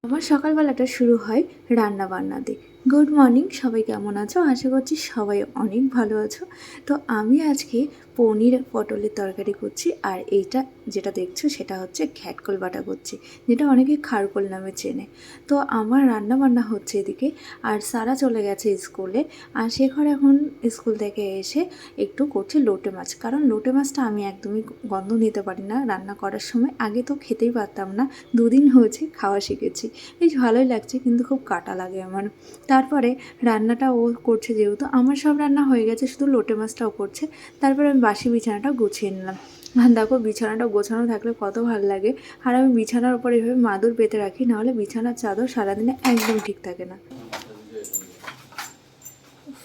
আমার সকালবেলাটা শুরু হয় রান্না বান্না দিয়ে। গুড মর্নিং, সবাই কেমন আছো? আশা করছি সবাই অনেক ভালো আছো। তো আমি আজকে পনির পটলের তরকারি করছি, আর এইটা যেটা দেখছো সেটা হচ্ছে ঘ্যাটকল বাটা করছি, যেটা অনেকে খারকোল নামে চেনে। তো আমার রান্না বান্না হচ্ছে এদিকে, আর সারা চলে গেছে স্কুলে। আর শেখর এখন স্কুল থেকে এসে একটু করছে লোটে মাছ, কারণ লোটে মাছটা আমি একদমই গন্ধ নিতে পারি না রান্না করার সময়। আগে তো খেতেই পারতাম না, দুদিন হয়েছে খাওয়া শিখেছি। বেশ ভালোই লাগছে, কিন্তু খুব কাটা লাগে আমার। তারপরে রান্নাটা ও করছে, যেহেতু আমার সব রান্না হয়ে গেছে, শুধু লোটে মাছটাও করছে। তারপরে আমি বাসি বিছানাটা গুছিয়ে নিলাম। আর দেখো, বিছানাটা গোছানো থাকলে কত ভালো লাগে। আর আমি বিছানার উপর এভাবে মাদুর পেতে রাখি, নাহলে বিছানার চাদর সারাদিনে একদম ঠিক থাকে না।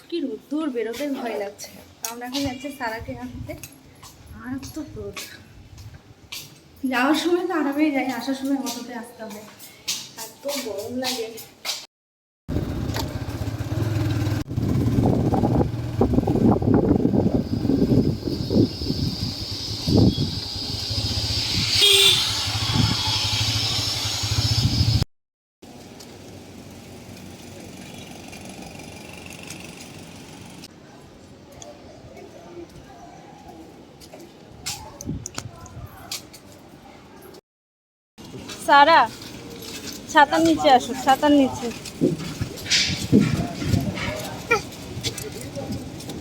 কি রোদ্দুর, বেরোতে ভয় লাগছে। আমরা এখন যাচ্ছি সারাকে আনতে। আর তো রোদ, যাওয়ার সময় তো আরামেই যাই, আসার সময় অটোতে আসতে হবে, এত গরম লাগে। সারা, ছাতার নিচে আসো, ছাতার নিচে।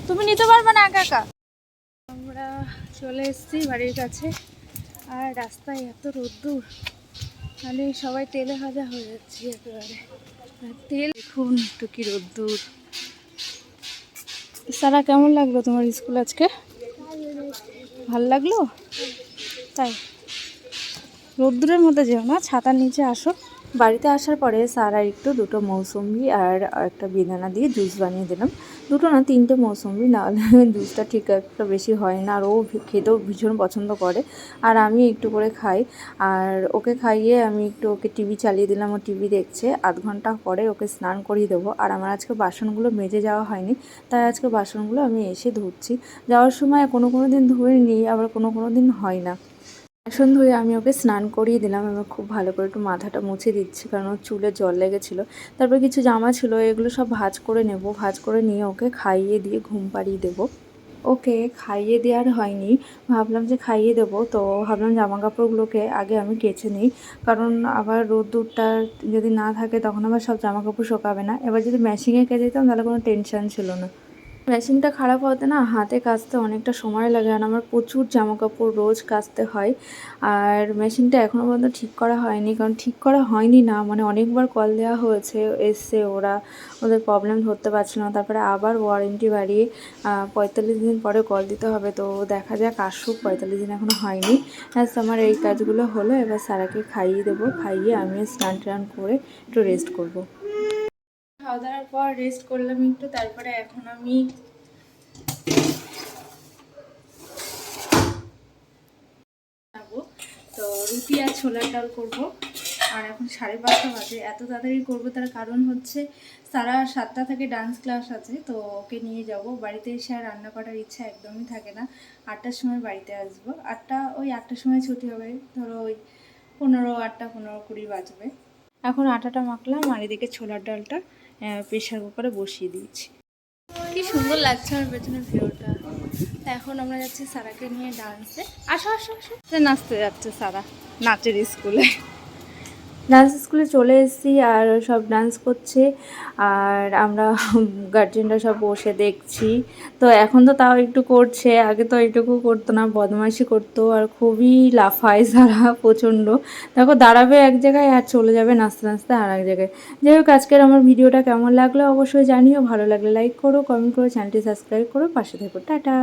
তুমি নিতে পারবে না একা একা। আমরা চলে এসেছি বাড়ির কাছে, আর রাস্তায় এত রোদ্দুর, মানে সবাই তেলে ভাজা হয়ে যাচ্ছি একেবারে। আর তেল দেখুন একটু কি রোদ্দুর। সারা, কেমন লাগলো তোমার স্কুল আজকে? ভাল লাগলো? তাই রোদ্দুরের মধ্যে যেও না, ছাতার নিচে আসো। বাড়িতে আসার পরে সারা একটু দুটো মৌসুম্বি আর একটা বেদানা দিয়ে জুস বানিয়ে দিলাম। দুটো না, তিনটে মৌসুম্বি, নাহলে জুসটা ঠিক একটা বেশি হয় না। আর ও খেতেও ভীষণ পছন্দ করে, আর আমি একটু করে খাই। আর ওকে খাইয়ে আমি একটু ওকে টিভি চালিয়ে দিলাম, ও টিভি দেখছে। আধ ঘন্টা পরে ওকে স্নান করিয়ে দেবো। আর আমার আজকে বাসনগুলো মেজে যাওয়া হয়নি, তাই আজকে বাসনগুলো আমি এসে ধুচ্ছি। যাওয়ার সময় কোনো দিন ধুয়ে নিই, আবার কোনো দিন হয় না। বাসন ধুয়ে আমি ওকে স্নান করিয়ে দিলাম। আমি খুব ভালো করে একটু মাথাটা মুছে দিচ্ছি, কারণ ওর চুলে জল লেগেছিলো। তারপর কিছু জামা ছিল, এগুলো সব ভাঁজ করে নেব। ভাঁজ করে নিয়ে ওকে খাইয়ে দিয়ে ঘুম পাড়িয়ে দেবো। ওকে খাইয়ে দেওয়ার হয়নি, ভাবলাম যে খাইয়ে দেবো, তো ভাবলাম জামা কাপড়গুলোকে আগে আমি কেচে নিই, কারণ আবার রোদ্দুরটা যদি না থাকে তখন আবার সব জামা কাপড় শোকাবে না। এবার যদি মেশিনে কেচে দিতাম তাহলে কোনো টেনশন ছিল না। মেশিনটা খারাপ হতে না, হাতে কাচতে অনেকটা সময় লাগে, আর আমার প্রচুর জামাকাপড় রোজ কাচতে হয়। আর মেশিনটা এখনও পর্যন্ত ঠিক করা হয়নি, কারণ ঠিক করা হয়নি না, মানে অনেকবার কল দেওয়া হয়েছে, এসছে, ওদের প্রবলেম ধরতে পারছিল না। তারপরে আবার ওয়ারেন্টি বাড়িয়ে 45 দিন পরে কল দিতে হবে। তো দেখা যাক, আসুক, 45 দিন এখনও হয়নি। আমার এই কাজগুলো হলো, এবার সারাকে খাইয়ে দেবো। খাইয়ে আমিও স্নান টান করে একটু রেস্ট করবো। খাওয়া দাওয়ার পর রেস্ট করলাম একটু, তারপরে এখন আমি যাবো, তো রুটি আর ছোলার ডাল করবো। আর এখন 5:30 বাজে। এত তাড়াতাড়ি করবো তার কারণ হচ্ছে সারা 7টা থেকে ডান্স ক্লাস আছে, তো ওকে নিয়ে যাব। বাড়িতে এসে আর রান্না করার ইচ্ছা একদমই থাকে না। 8টার সময় বাড়িতে আসবো, ওই 8টার সময় ছুটি হবে, ধরো ওই 8টা 15-20 বাজবে। এখন আটাটা মাখলাম, আর এদিকে ছোলার ডালটা প্রেশার কুকারে বসিয়ে দিয়েছি। কি সুন্দর লাগছে আমার পেছনের ভিউটা। এখন আমরা যাচ্ছি সারাকে নিয়ে ডান্সে। আসো আসো আসো, নাচতে যাচ্ছে সারা, নাচের স্কুলে। ডান্স স্কুলে চলে এসেছি, আর সব ডান্স করছে, আর আমরা গার্জেনরা সব বসে দেখছি। তো এখন তো তাও একটু করছে, আগে তো এইটুকু করতো না, বদমাইশি করতো, আর খুবই লাফায় সারা প্রচণ্ড। দেখো, দাঁড়াবে এক জায়গায় আর চলে যাবে নাচতে নাচতে আর এক জায়গায়। যাই হোক, আজকের আমার ভিডিওটা কেমন লাগলো অবশ্যই জানিও। ভালো লাগলে লাইক করো, কমেন্ট করো, চ্যানেলটি সাবস্ক্রাইব করো, পাশে থেকো। টাটা।